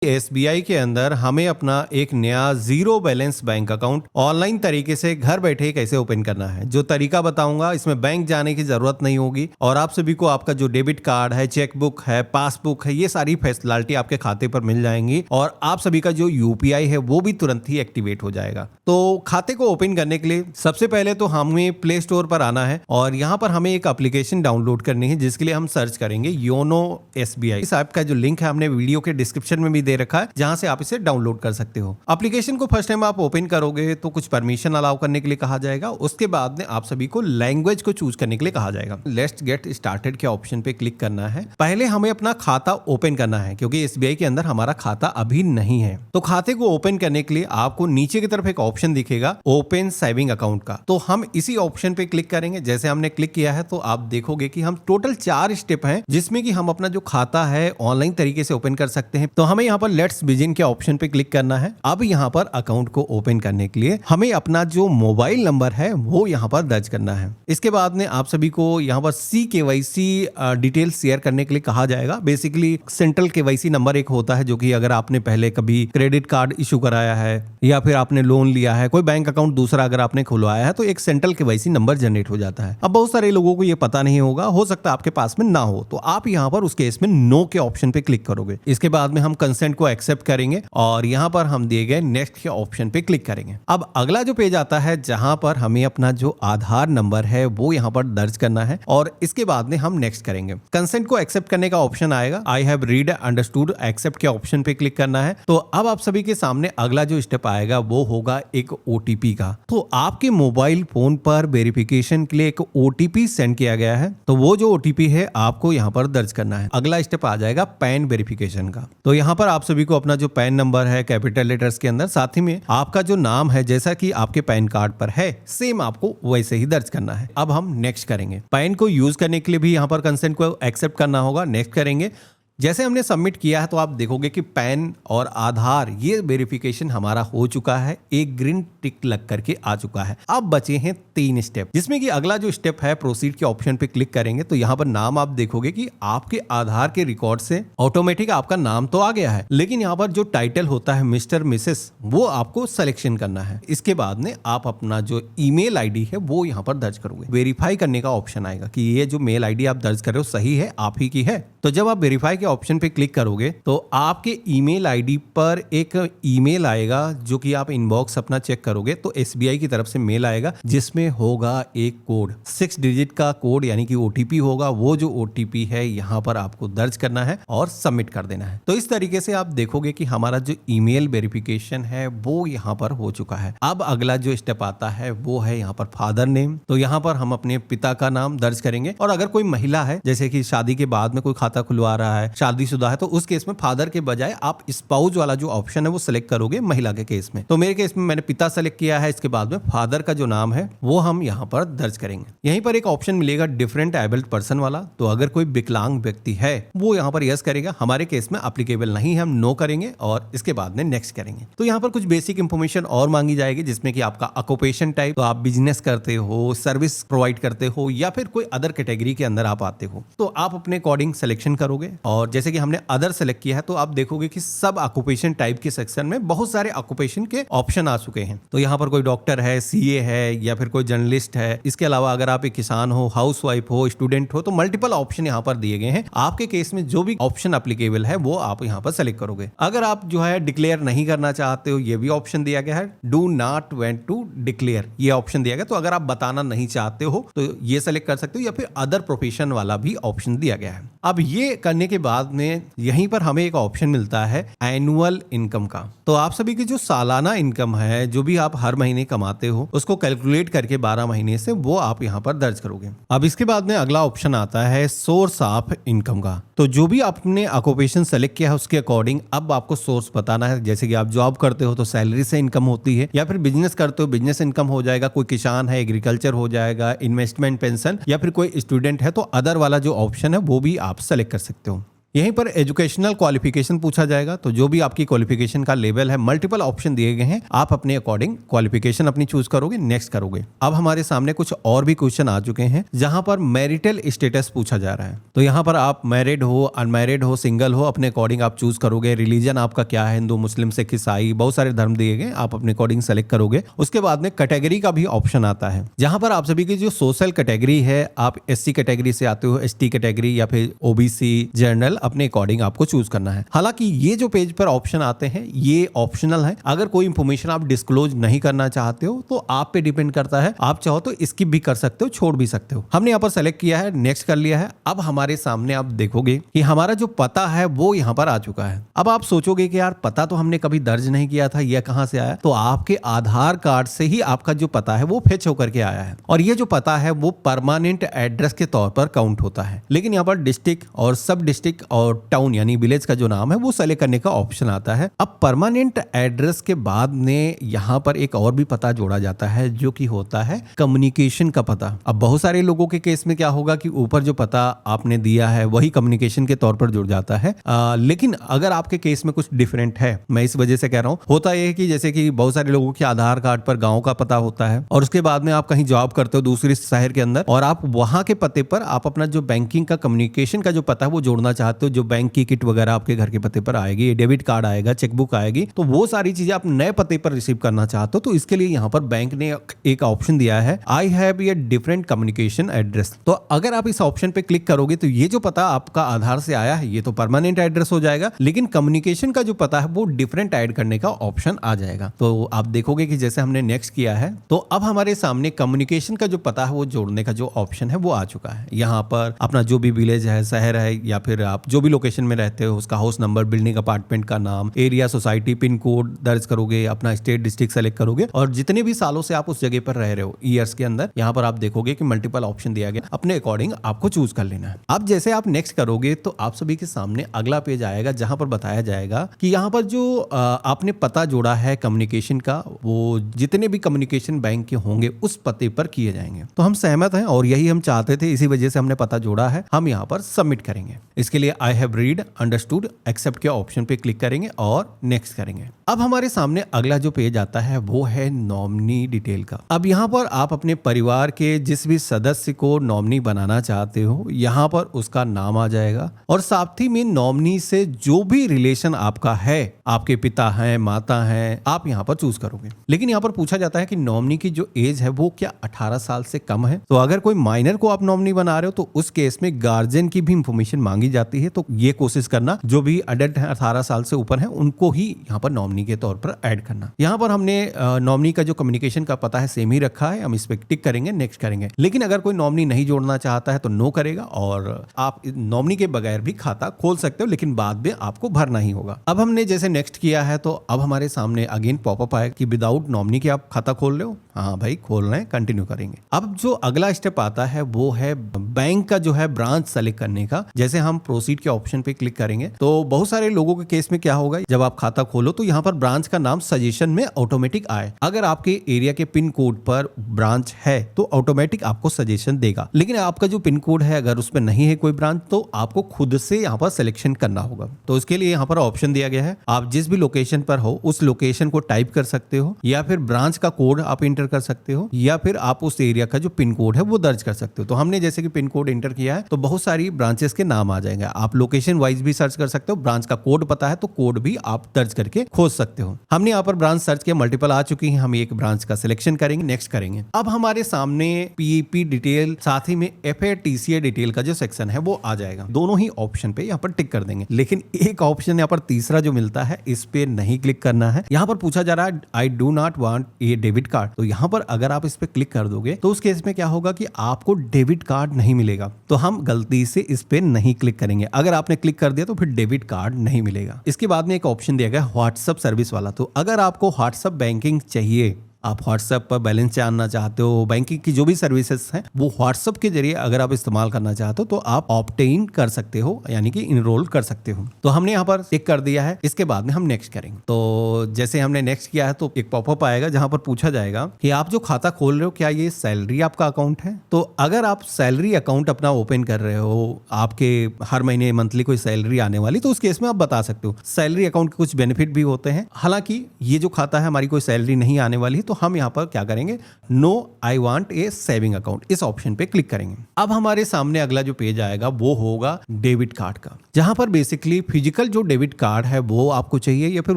SBI के अंदर हमें अपना एक नया zero balance bank account online तरीके से घर बैठे कैसे ओपन करना है। जो तरीका बताऊंगा इसमें बैंक जाने की जरूरत नहीं होगी और आप सभी को आपका जो डेबिट कार्ड है, चेकबुक है, पासबुक है, ये सारी फैसिलिटी आपके खाते पर मिल जाएंगी और आप सभी का जो यूपीआई है वो भी तुरंत ही एक्टिवेट हो जाएगा। तो खाते को ओपन करने के लिए सबसे पहले तो हमें प्ले स्टोर पर आना है और यहाँ पर हमें एक एप्लीकेशन डाउनलोड करनी है जिसके लिए हम सर्च करेंगे योनो एसबीआई। इस ऐप का जो लिंक है हमने वीडियो के डिस्क्रिप्शन में भी दे रखा है जहां से आप इसे डाउनलोड कर सकते हो। एप्लीकेशन को फर्स्ट टाइम आप ओपन करोगे तो कुछ परमिशन अलाउ करने के लिए कहा जाएगा। उसके बाद में आप सभी को लैंग्वेज को चूज करने के लिए कहा जाएगा। लेट्स गेट स्टार्टेड के ऑप्शन पे क्लिक करना है। पहले हमें अपना खाता ओपन करना है क्योंकि एसबीआई के अंदर हमारा खाता अभी नहीं है। तो खाते को ओपन करने के लिए आपको नीचे की तरफ एक ऑप्शन दिखेगा ओपन सेविंग अकाउंट का, तो हम इसी ऑप्शन पे क्लिक करेंगे। जैसे हमने क्लिक किया है तो आप देखोगे कि हम टोटल 4 स्टेप हैं जिसमें कि हम अपना जो खाता है ऑनलाइन तरीके से ओपन कर सकते हैं। तो हमें यहाँ पर लेट्स बिगिन के ऑप्शन पे क्लिक करना है। अब यहाँ पर अकाउंट को ओपन करने के लिए हमें अपना जो मोबाइल नंबर है वो यहाँ पर दर्ज करना है। इसके बाद में आप सभी को यहाँ पर CKYC डिटेल शेयर करने के लिए कहा जाएगा। बेसिकली सेंट्रल KYC नंबर एक होता है जो कि अगर आपने पहले कभी क्रेडिट कार्ड इशू कराया है या फिर आपने लोन लिया है, कोई बैंक अकाउंट दूसरा अगर आपने खुलवाया है तो एक सेंट्रल KYC नंबर जनरेट हो जाता है। अब बहुत सारे लोगों को ये पता नहीं होगा, हो सकता है आपके पास में ना हो, तो आप यहाँ पर उस केस में नो के ऑप्शन पे क्लिक करोगे। इसके बाद में हम कंसेंट को एक्सेप्ट करेंगे और यहाँ पर हम दिए गए नेक्स्ट के ऑप्शन पे क्लिक करेंगे। अब अगला जो पेज आता है जहां पर हमें अपना जो आधार नंबर है वो यहाँ पर दर्ज करना है और इसके बाद में हम नेक्स्ट करेंगे। कंसेंट को एक्सेप्ट करने का ऑप्शन आएगा। I have read understood accept के ऑप्शन पे क्लिक करना है। तो अब आप सभी के सामने अगला जो स्टेप आएगा वो होगा एक ओटीपी का। तो आपके मोबाइल फोन पर वेरिफिकेशन के लिए एक ओटीपी सेंड किया गया है, तो वो जो ओटीपी है आपको यहाँ पर दर्ज करना है। अगला स्टेप आ जाएगा पैन वेरिफिकेशन का। तो यहाँ पर आप सभी को अपना जो पैन नंबर है कैपिटल लेटर्स के अंदर, साथ ही में आपका जो नाम है जैसा कि आपके पैन कार्ड पर है सेम आपको वैसे ही दर्ज करना है। अब हम नेक्स्ट करेंगे। पैन को यूज करने के लिए भी यहाँ पर कंसेंट को एक्सेप्ट करना होगा। नेक्स्ट करेंगे। जैसे हमने सबमिट किया है तो आप देखोगे कि पैन और आधार ये वेरिफिकेशन हमारा हो चुका है, एक ग्रीन टिक लग करके आ चुका है। अब बचे हैं 3 स्टेप, जिसमें कि अगला जो स्टेप है प्रोसीड के ऑप्शन पे क्लिक करेंगे तो यहाँ पर नाम आप देखोगे कि आपके आधार के रिकॉर्ड से ऑटोमेटिक आपका नाम तो आ गया है, लेकिन यहाँ पर जो टाइटल होता है मिस्टर मिसेस वो आपको सिलेक्शन करना है। इसके बाद में आप अपना जो ईमेल आईडी है वो यहाँ पर दर्ज करोगे। वेरीफाई करने का ऑप्शन आएगा कि ये जो मेल आईडी आप दर्ज कर रहे हो सही है, आप ही की है। तो जब आप वेरीफाई के ऑप्शन पे क्लिक करोगे तो आपके ईमेल आईडी पर एक ईमेल आएगा जो कि आप इनबॉक्स अपना चेक करोगे तो एसबीआई की तरफ से मेल आएगा जिसमें होगा एक कोड, 6 डिजिट का कोड यानी कि ओटीपी होगा। वो जो ओटीपी है यहाँ पर आपको दर्ज करना है और सबमिट कर देना है। तो इस तरीके से आप देखोगे कि हमारा जो ईमेल वेरिफिकेशन है वो यहाँ पर हो चुका है। अब अगला जो स्टेप आता है वो है यहाँ पर फादर नेम। तो यहाँ पर हम अपने पिता का नाम दर्ज करेंगे और अगर कोई महिला है जैसे कि शादी के बाद में कोई खाता खुलवा रहा है, शादीशुदा है, तो उस केस में फादर के बजाय आप स्पाउस वाला जो ऑप्शन है वो सिलेक्ट करोगे महिला के केस में। तो मेरे केस में मैंने पिता सेलेक्ट किया है। इसके बाद में फादर का जो नाम है वो हम यहाँ पर दर्ज करेंगे। यहीं पर एक ऑप्शन मिलेगा डिफरेंट एबल्ड पर्सन वाला। तो अगर कोई विकलांग व्यक्ति है वो यहाँ पर यस करेगा, हमारे केस में एप्लीकेबल नहीं है, हम नो करेंगे और इसके बाद में नेक्स्ट करेंगे। तो यहाँ पर कुछ बेसिक इंफॉर्मेशन और मांगी जाएगी जिसमें कि आपका ऑक्यूपेशन टाइप, तो आप बिजनेस करते हो, सर्विस प्रोवाइड करते हो या फिर कोई अदर कैटेगरी के अंदर आप आते हो, तो आप अपने अकॉर्डिंग सिलेक्शन करोगे। और जैसे कि हमने अदर सेलेक्ट किया है तो आप देखोगे कि सब ऑक्यूपेशन टाइप के सेक्शन में बहुत सारे ऑक्यूपेशन के ऑप्शन आ चुके हैं। तो यहाँ पर कोई डॉक्टर है, सीए है या फिर कोई जर्नलिस्ट है। इसके अलावा अगर आप एक किसान हो, हाउसवाइफ हो, स्टूडेंट हो, तो मल्टीपल ऑप्शन यहाँ पर दिए गए हैं। आपके केस में जो भी ऑप्शन एप्लीकेबल है वो आप यहाँ पर सेलेक्ट करोगे। अगर आप जो है डिक्लेयर नहीं करना चाहते हो, ये भी ऑप्शन दिया गया है, do not want to declare, ये ऑप्शन दिया गया। तो अगर आप बताना नहीं चाहते हो तो ये सेलेक्ट कर सकते हो या फिर अदर प्रोफेशन वाला भी ऑप्शन दिया गया है। अब ये करने के बाद में यहीं पर हमें एक ऑप्शन मिलता है एनुअल इनकम का। तो आप सभी की जो सालाना इनकम है, जो भी आप हर महीने कमाते हो, उसको कैलकुलेट करके 12 महीने से वो आप यहाँ पर दर्ज करोगे। अब इसके बाद में अगला ऑप्शन आता है सोर्स ऑफ इनकम का। तो जो भी आपने ऑक्यूपेशन सेलेक्ट किया है उसके अकॉर्डिंग अब आपको सोर्स बताना है। जैसे कि आप जॉब करते हो तो सैलरी से इनकम होती है, या फिर बिजनेस करते हो बिजनेस इनकम हो जाएगा, कोई किसान है एग्रीकल्चर हो जाएगा, इन्वेस्टमेंट पेंशन, या फिर कोई स्टूडेंट है तो अदर वाला जो ऑप्शन है वो भी आप सेलेक्ट कर सकते हो। यहीं पर एजुकेशनल क्वालिफिकेशन पूछा जाएगा, तो जो भी आपकी क्वालिफिकेशन का लेवल है, मल्टीपल ऑप्शन दिए गए हैं, आप अपने अकॉर्डिंग क्वालिफिकेशन अपनी चूज करोगे, नेक्स्ट करोगे। अब हमारे सामने कुछ और भी क्वेश्चन आ चुके हैं जहां पर मैरिटल स्टेटस पूछा जा रहा है। तो यहाँ पर आप मैरिड हो, अनमैरिड हो, सिंगल हो, अपने अकॉर्डिंग आप चूज करोगे। रिलीजन आपका क्या है, हिंदू, मुस्लिम, सिख, ईसाई, बहुत सारे धर्म दिए गए, आप अपने अकॉर्डिंग सेलेक्ट करोगे। उसके बाद में कैटेगरी का भी ऑप्शन आता है, जहां पर आप सभी की जो सोशल कैटेगरी है, आप एससी कैटेगरी से आते हो, एसटी कैटेगरी या फिर ओबीसी, जनरल, अपने अकॉर्डिंग आपको चूज करना है। हालांकि ये जो पेज पर ऑप्शन आते हैं ये ऑप्शनल है। अगर कोई इंफॉर्मेशन आप डिस्क्लोज नहीं करना चाहते हो तो आप पे डिपेंड करता है, आप चाहो तो स्किप भी कर सकते हो, छोड़ भी सकते हो। हमने यहाँ पर सेलेक्ट किया है, नेक्स्ट कर लिया है। अब हमारे सामने आप देखोगे कि हमारा जो पता है वो यहाँ पर आ चुका है। अब आप सोचोगे कि यार पता तो हमने कभी दर्ज नहीं किया था, यह कहां से आया? तो आपके आधार कार्ड से ही आपका जो पता है वो फेच होकर के आया है, और ये जो पता है वो परमानेंट एड्रेस के तौर पर काउंट होता है। लेकिन यहाँ पर डिस्ट्रिक्ट और सब डिस्ट्रिक्ट और टाउन यानी विलेज का जो नाम है वो सेलेक्ट करने का ऑप्शन आता है। अब परमानेंट एड्रेस के बाद में यहाँ पर एक और भी पता जोड़ा जाता है जो कि होता है कम्युनिकेशन का पता। अब बहुत सारे लोगों के केस में क्या होगा कि ऊपर जो पता आपने दिया है वही कम्युनिकेशन के तौर पर जुड़ जाता है, लेकिन अगर आपके केस में कुछ डिफरेंट है, मैं इस वजह से कह रहा हूँ, होता यह है कि जैसे कि बहुत सारे लोगों के आधार कार्ड पर गांव का पता होता है, और उसके बाद में आप कहीं जॉब करते हो दूसरे शहर के अंदर, और आप वहां के पते पर आप अपना जो बैंकिंग का कम्युनिकेशन का जो पता है वो जोड़ना चाहते हो, जो बैंक की किट वगैरह आपके घर के पते पर आएगी, डेबिट कार्ड आएगा, चेकबुक आएगी, तो वो सारी चीजें आप नए पते पर रिसीव करना चाहते हो। तो इसके लिए यहाँ पर बैंक ने एक ऑप्शन दिया है, I have a different communication address. तो अगर आप इस ऑप्शन पे क्लिक करोगे तो ये जो पता आपका आधार से आया है ये तो परमानेंट एड्रेस हो जाएगा, लेकिन कम्युनिकेशन का जो पता है वो डिफरेंट ऐड करने का ऑप्शन आ जाएगा। तो आप देखोगे कि जैसे हमने नेक्स्ट किया है तो अब हमारे सामने कम्युनिकेशन का जो पता है वो जोड़ने का जो ऑप्शन है वो आ चुका है। यहाँ पर अपना जो भी विलेज है, शहर है, या फिर आप जो भी लोकेशन में रहते हो उसका हाउस नंबर, बिल्डिंग, अपार्टमेंट का नाम, एरिया, सोसाइटी, पिन कोड दर्ज करोगे, अपना स्टेट, डिस्ट्रिक्ट सेलेक्ट करोगे, और जितने भी सालों से आप उस जगह पर रह रहे हो ईयर्स के अंदर, यहाँ पर आप देखोगे कि मल्टीपल ऑप्शन दिया गया, अपने अकॉर्डिंग आपको चूज कर लेना है। अब जैसे आप नेक्स्ट करोगे तो आप सभी के सामने अगला पेज आएगा जहां पर बताया जाएगा कि यहाँ पर जो आपने पता जोड़ा है कम्युनिकेशन का, वो जितने भी कम्युनिकेशन बैंक के होंगे उस पते पर किए जाएंगे। तो हम सहमत हैं और यही हम चाहते थे, इसी वजह से हमने पता जोड़ा है। हम यहाँ पर सबमिट करेंगे। इसके लिए I have read, understood, accept के ऑप्शन पे क्लिक करेंगे और नेक्स्ट करेंगे। अब हमारे सामने अगला जो पेज आता है वो है नॉमिनी डिटेल का। अब यहाँ पर आप अपने परिवार के जिस भी सदस्य को नॉमिनी बनाना चाहते हो, यहाँ पर उसका नाम आ जाएगा, और साथ ही में नॉमिनी से जो भी रिलेशन आपका है, आपके पिता हैं, माता हैं, आप यहाँ पर चूज करोगे। लेकिन यहाँ पर पूछा जाता है कि नॉमिनी की जो एज है वो क्या 18 साल से कम है? तो अगर कोई माइनर को आप नॉमिनी बना रहे हो तो उस केस में गार्जियन की भी इंफॉर्मेशन मांगी जाती है। तो ये कोशिश करना जो भी अडल्ट है 18 साल से ऊपर है उनको ही यहाँ पर नॉमिनी के तौर पर ऐड करना। यहाँ पर हमने नॉमिनी का जो कम्युनिकेशन का पता है सेम ही रखा है, हम इस पर टिक करेंगे, नेक्स्ट करेंगे। लेकिन अगर कोई नॉमिनी नहीं जोड़ना चाहता है तो नो करेगा, और आप नॉमिनी के बगैर भी खाता खोल सकते हो, लेकिन बाद में आपको भरना ही होगा। अब हमने जैसे नेक्स्ट किया है तो अब हमारे सामने अगेन पॉपअप आया कि विदाउट नॉमिनी के आप खाता खोल रहे हो। हाँ भाई, खोल रहे हैं, कंटिन्यू करेंगे। अब जो अगला स्टेप आता है वो है बैंक का जो है ब्रांच सेलेक्ट करने का। जैसे हम प्रोसीड के ऑप्शन पे क्लिक करेंगे तो बहुत सारे लोगों के केस में क्या होगा, जब आप खाता खोलो तो यहाँ पर ब्रांच का नाम सजेशन में ऑटोमेटिक आए। अगर आपके एरिया के पिन कोड पर ब्रांच है तो ऑटोमेटिक आपको सजेशन देगा, लेकिन आपका जो पिन कोड है अगर उसमें नहीं है कोई ब्रांच तो आपको खुद से यहाँ पर सिलेक्शन करना होगा। तो इसके लिए यहाँ पर ऑप्शन दिया गया है, आप जिस भी लोकेशन पर हो उस लोकेशन को टाइप कर सकते हो, या फिर ब्रांच का कोड आप इंटर कर सकते हो, या फिर आप उस एरिया का जो पिन कोड है वो दर्ज कर सकते हो। तो हमने जैसे कि पिन कोड इंटर किया है तो बहुत सारी ब्रांचेस के नाम आ जाएंगे। आप लोकेशन वाइज भी सर्च कर सकते हो, ब्रांच का कोड पता है तो कोड भी आप दर्ज करके खोज सकते हो। हमने यहाँ पर ब्रांच सर्च किया, मल्टीपल आ चुकी है, हम एक ब्रांच का सिलेक्शन करेंगे, नेक्स्ट करेंगे। अब हमारे सामने पीईपी डिटेल साथ ही में एफएटीसीए डिटेल का जो सेक्शन है वो आ जाएगा। दोनों ही ऑप्शन पे यहाँ पर टिक कर देंगे, लेकिन एक ऑप्शन यहाँ पर तीसरा जो मिलता है इस पे नहीं क्लिक करना है। यहाँ पर पूछा जा रहा है I do not want a debit card. तो यहाँ पर अगर आप इस पे क्लिक कर दोगे तो उस केस में क्या होगा कि आपको डेबिट कार्ड नहीं मिलेगा। तो हम गलती से इस पे नहीं क्लिक करेंगे। अगर आपने क्लिक कर दिया तो फिर डेबिट कार्ड नहीं मिलेगा। इसके बाद में एक ऑप्शन दिया गया व्हाट्सएप सर्विस वाला। तो अगर आपको व्हाट्सएप बैंकिंग चाहिए आप व्हाट्सएप पर बैलेंस जानना चाहते हो, बैंकिंग की जो भी सर्विसेज हैं वो व्हाट्सएप के जरिए अगर आप इस्तेमाल करना चाहते हो तो आप ऑप्ट इन कर सकते हो, यानी कि इनरोल कर सकते हो। तो हमने यहाँ पर टिक कर दिया है। इसके बाद में हम नेक्स्ट करेंगे। तो जैसे हमने नेक्स्ट किया है तो एक पॉपअप आएगा जहां पर पूछा जाएगा कि आप जो खाता खोल रहे हो क्या ये सैलरी आपका अकाउंट है। तो अगर आप सैलरी अकाउंट अपना ओपन कर रहे हो, आपके हर महीने मंथली कोई सैलरी आने वाली, तो उस केस में आप बता सकते हो। सैलरी अकाउंट के कुछ बेनिफिट भी होते हैं। हालांकि ये जो खाता है हमारी कोई सैलरी नहीं आने वाली है, तो हम यहाँ पर क्या करेंगे, no I want a saving account, इस ऑप्शन पे क्लिक करेंगे। अब हमारे सामने अगला जो पेज आएगा वो होगा डेबिट कार्ड का, जहां पर बेसिकली फिजिकल जो डेबिट कार्ड है वो आपको चाहिए या फिर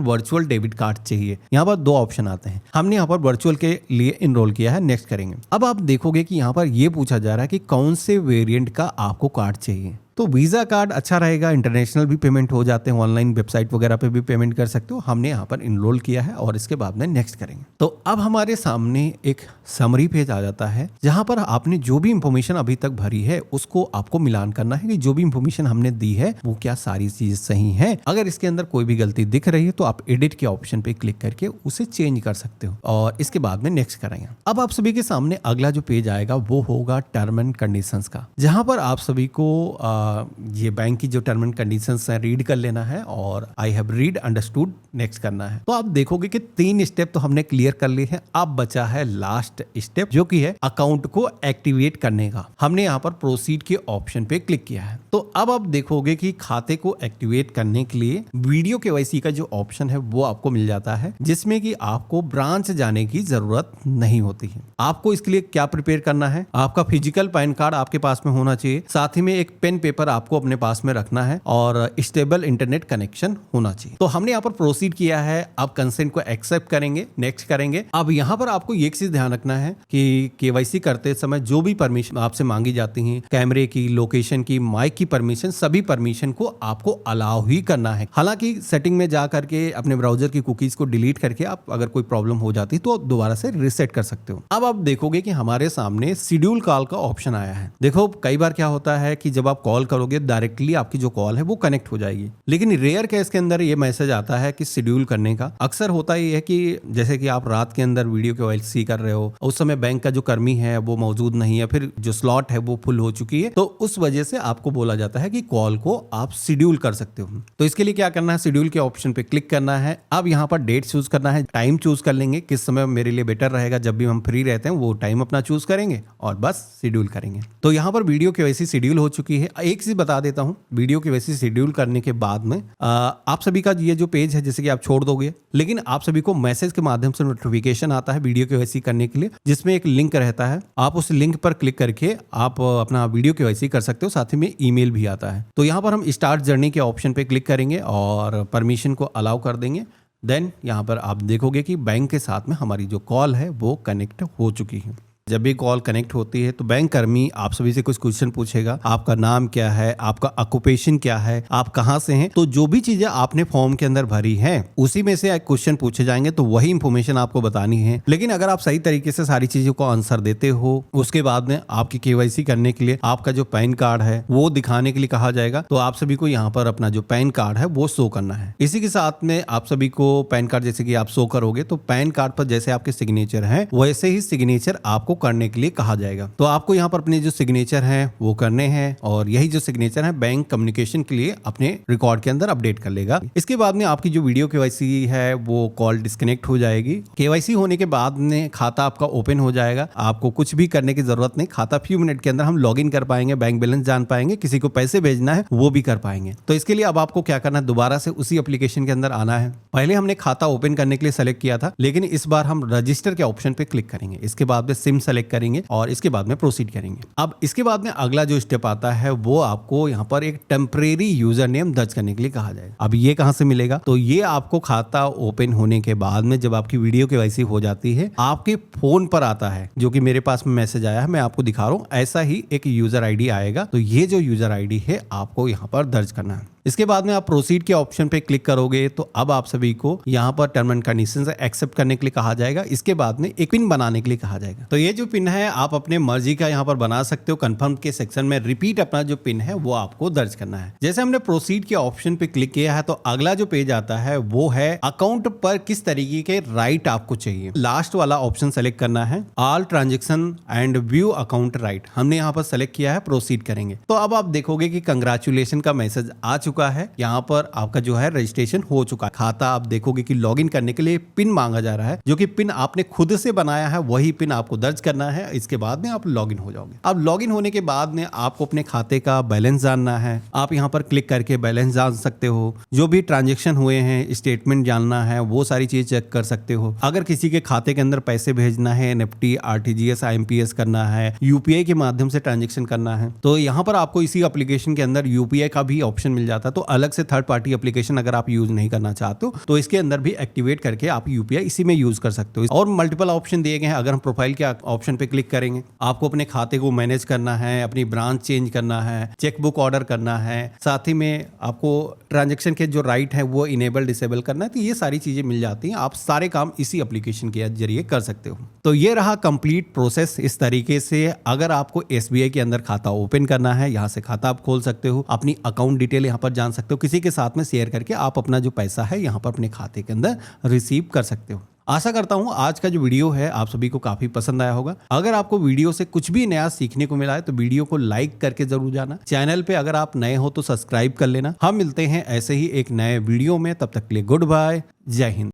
वर्चुअल डेबिट कार्ड चाहिए। यहाँ पर दो ऑप्शन आते हैं। हमने यहाँ पर वर्चुअल के लिए इनरोल किया है, नेक्स्ट करेंगे। अब आप देखोगे कि यहाँ पर ये पूछा जा रहा है कि कौन से वेरिएंट का आपको कार्ड चाहिए। तो वीजा कार्ड अच्छा रहेगा, इंटरनेशनल भी पेमेंट हो जाते हैं, ऑनलाइन वेबसाइट वगैरह पे भी पेमेंट कर सकते हो। हमने यहाँ पर इनरोल किया है और इसके बाद में नेक्स्ट करेंगे। तो अब हमारे सामने एक समरी पेज आ जाता है जहां पर आपने जो भी इंफॉर्मेशन अभी तक भरी है उसको आपको मिलान करना है कि जो भी इंफॉर्मेशन हमने दी है वो क्या सारी चीज सही है। अगर इसके अंदर कोई भी गलती दिख रही है तो आप एडिट के ऑप्शन पे क्लिक करके उसे चेंज कर सकते हो और इसके बाद में नेक्स्ट करेंगे। अब आप सभी के सामने अगला जो पेज आएगा वो होगा टर्म एंड कंडीशंस का, जहां पर आप सभी को ये बैंक की जो टर्म एंड कंडीशंस है रीड कर लेना है और आई हैव रीड अंडरस्टूड नेक्स्ट करना है। तो आप देखोगे कि 3 स्टेप तो हमने क्लियर कर लिए हैं। अब बचा है लास्ट स्टेप जो कि है अकाउंट को एक्टिवेट करने का। हमने यहाँ पर प्रोसीड के ऑप्शन पे क्लिक किया है। तो अब आप देखोगे कि खाते को एक्टिवेट करने के लिए वीडियो केवाईसी का जो ऑप्शन है वो आपको मिल जाता है, जिसमें कि आपको ब्रांच जाने की जरूरत नहीं होती है। आपको इसके लिए क्या प्रिपेयर करना है, आपका फिजिकल पैन कार्ड आपके पास में होना चाहिए, साथ ही में एक पेन पेपर आपको अपने पास में रखना है और स्टेबल इंटरनेट कनेक्शन होना चाहिए। तो हमने यहाँ पर प्रोसीड किया है। अब कंसेंट को एक्सेप्ट करेंगे, नेक्स्ट करेंगे। अब यहाँ पर आपको एक चीज ध्यान रखना है कि केवाईसी करते समय जो भी परमिशन आपसे मांगी जाती है, कैमरे की, लोकेशन की, माइक की परमिशन, सभी परमिशन को आपको अलाउ ही करना है। हालांकि सेटिंग में जा करके अपने ब्राउजर की कुकीज को डिलीट करके आप अगर कोई प्रॉब्लम हो जाती तो दोबारा से रिसेट कर सकते हो। अब आप देखोगे कि हमारे सामने शेड्यूल कॉल का ऑप्शन आया है। देखो कई बार क्या होता है कि जब आप कॉल करोगे डायरेक्टली आपकी जो कॉल है वो कनेक्ट हो जाएगी, लेकिन रेयर केस के अंदर ये मैसेज आता है कि शेड्यूल करने का। अक्सर होता ही है कि जैसे कि आप रात के अंदर वीडियो केवाईसी कर रहे हो, उस समय बैंक का जो कर्मी है वो मौजूद नहीं है, फिर जो स्लॉट है वो फुल हो चुकी है, तो उस वजह से आपको बोला जाता है कि कॉल को आप शेड्यूल कर सकते हो। तो इसके लिए क्या करना है, शेड्यूल के ऑप्शन पे क्लिक करना है। अब यहाँ पर डेट चूज करना है, टाइम चूज कर लेंगे किस समय मेरे लिए बेटर रहेगा, जब भी हम फ्री रहते हैं वो टाइम अपना चूज करेंगे और बस शेड्यूल करेंगे। तो यहाँ पर वीडियो केवाईसी शेड्यूल हो चुकी है। एक चीज बता देता हूँ, वीडियो केवाईसी शेड्यूल करने के बाद में आप सभी का ये जो पेज है जैसे कि आप छोड़ दोगे, लेकिन आप सभी को मैसेज के माध्यम से नोटिफिकेशन आता है वीडियो केवाईसी करने के लिए, जिसमें एक लिंक रहता है। आप उस लिंक पर क्लिक करके आप अपना वीडियो केवाईसी कर सकते हो, साथ ही में ईमेल भी आता है। तो यहाँ पर हम स्टार्ट जर्नी के ऑप्शन पे क्लिक करेंगे और परमिशन को अलाउ कर देंगे। देन यहाँ पर आप देखोगे कि बैंक के साथ में हमारी जो कॉल है वो कनेक्ट हो चुकी है। जब भी कॉल कनेक्ट होती है तो बैंक कर्मी आप सभी से कुछ क्वेश्चन पूछेगा, आपका नाम क्या है, आपका ऑक्यूपेशन क्या है, आप कहाँ से हैं। तो जो भी चीजें आपने फॉर्म के अंदर भरी हैं उसी में से एक क्वेश्चन पूछे जाएंगे, तो वही इंफॉर्मेशन आपको बतानी है। लेकिन अगर आप सही तरीके से सारी चीजों को आंसर देते हो, उसके बाद में आपकी केवाईसी करने के लिए आपका जो पैन कार्ड है वो दिखाने के लिए कहा जाएगा। तो आप सभी को यहाँ पर अपना जो पैन कार्ड है वो शो करना है। इसी के साथ में आप सभी को पैन कार्ड जैसे कि आप शो करोगे तो पैन कार्ड पर जैसे आपके सिग्नेचर है वैसे ही सिग्नेचर आपको करने के लिए कहा जाएगा। तो आपको यहाँ पर अपने जो सिग्नेचर हैं वो करने हैं और यही जो सिग्नेचर है बैंक कम्युनिकेशन के लिए अपने रिकॉर्ड के अंदर अपडेट कर लेगा। इसके बाद में आपकी जो वीडियो केवाईसी है वो कॉल डिस्कनेक्ट हो जाएगी। केवाईसी होने के बाद में खाता आपका ओपन हो जाएगा। आपको कुछ भी करने की जरूरत नहीं, खाता फ्यू मिनट के अंदर हम लॉग इन कर पाएंगे, बैंक बैलेंस जान पाएंगे, किसी को पैसे भेजना है वो भी कर पाएंगे। तो इसके लिए अब आपको क्या करना है, दोबारा से उसी एप्लीकेशन के अंदर आना है। पहले हमने खाता ओपन करने के लिए सेलेक्ट किया था, लेकिन इस बार हम रजिस्टर के ऑप्शन पे क्लिक करेंगे। इसके बाद में सिम सेलेक्ट करेंगे और इसके बाद में प्रोसीड करेंगे। अब इसके बाद में अगला जो स्टेप आता है वो आपको यहाँ पर एक टेम्परेरी यूजर नेम दर्ज करने के लिए कहा जाएगा। अब ये कहां से मिलेगा, तो ये आपको खाता ओपन होने के बाद में जब आपकी वीडियो केवाईसी हो जाती है आपके फोन पर आता है, जो कि मेरे पास में मैसेज आया है, मैं आपको दिखा रहा हूं। ऐसा ही एक यूजर आईडी आएगा। तो ये जो यूजर आईडी है आपको यहाँ पर दर्ज करना है। इसके बाद में आप प्रोसीड के ऑप्शन पे क्लिक करोगे तो अब आप सभी को यहाँ पर टर्म एंड कंडीशंस एक्सेप्ट करने के लिए कहा जाएगा। इसके बाद में एक पिन बनाने के लिए कहा जाएगा। तो ये जो पिन है आप अपने मर्जी का यहाँ पर बना सकते हो। कंफर्म के सेक्शन में रिपीट अपना जो पिन है वो आपको दर्ज करना है। जैसे हमने प्रोसीड के ऑप्शन पे क्लिक किया है तो अगला जो पेज आता है वो है अकाउंट पर किस तरीके के राइट आपको चाहिए। लास्ट वाला ऑप्शन सेलेक्ट करना है, all transaction and view account right. हमने यहाँ पर सेलेक्ट किया है, प्रोसीड करेंगे तो अब आप देखोगे कि कंग्रेचुलेशन का मैसेज आ चुका है। यहाँ पर आपका जो है रजिस्ट्रेशन हो चुका है। खाता आप देखोगे कि लॉगिन करने के लिए पिन मांगा जा रहा है, जो कि पिन आपने खुद से बनाया है, वही पिन आपको दर्ज करना है। इसके बाद में आप लॉगिन हो जाओगे। अब लॉगिन होने के बाद में आपको अपने खाते का बैलेंस जानना है। आप यहाँ पर क्लिक करके बैलेंस जान सकते हो। जो भी ट्रांजेक्शन हुए हैं, स्टेटमेंट जानना है, वो सारी चीज चेक कर सकते हो। अगर किसी के खाते के अंदर पैसे भेजना है, एनएफटी, आरटीजीएस, आईएमपीएस करना है, यूपीआई के माध्यम से ट्रांजेक्शन करना है, तो यहाँ पर आपको इसी एप्लीकेशन के अंदर यूपीआई का भी ऑप्शन मिल जाता है। तो अलग से थर्ड पार्टी एप्लीकेशन अगर आप यूज नहीं करना चाहते हो तो इसके अंदर भी एक्टिवेट करके आप यूपीआई इसी में यूज कर सकते हो। और मल्टीपल ऑप्शन दिए गए हैं। अगर हम प्रोफाइल के ऑप्शन पे क्लिक करेंगे, आपको अपने खाते को मैनेज करना है, अपनी ब्रांच चेंज करना है, चेकबुक ऑर्डर करना है, साथ ही में आपको ट्रांजेक्शन के जो राइट है वो इनेबल डिसेबल करना है। तो ये सारी चीजें मिल जाती हैं। आप सारे काम इसी एप्लीकेशन के जरिए कर सकते हो। तो ये रहा कंप्लीट प्रोसेस। इस तरीके से अगर आपको एसबीआई के अंदर खाता ओपन करना है, यहाँ से खाता आप खोल सकते हो, अपनी अकाउंट डिटेल यहाँ पर जान सकते हो, किसी के साथ में शेयर करके आप अपना जो पैसा है यहाँ पर अपने खाते के अंदर रिसीव कर सकते हो। आशा करता हूं आज का जो वीडियो है आप सभी को काफी पसंद आया होगा। अगर आपको वीडियो से कुछ भी नया सीखने को मिला है तो वीडियो को लाइक करके जरूर जाना। चैनल पे अगर आप नए हो तो सब्सक्राइब कर लेना। हम मिलते हैं ऐसे ही एक नए वीडियो में, तब तक के लिए गुड बाय, जय हिंद।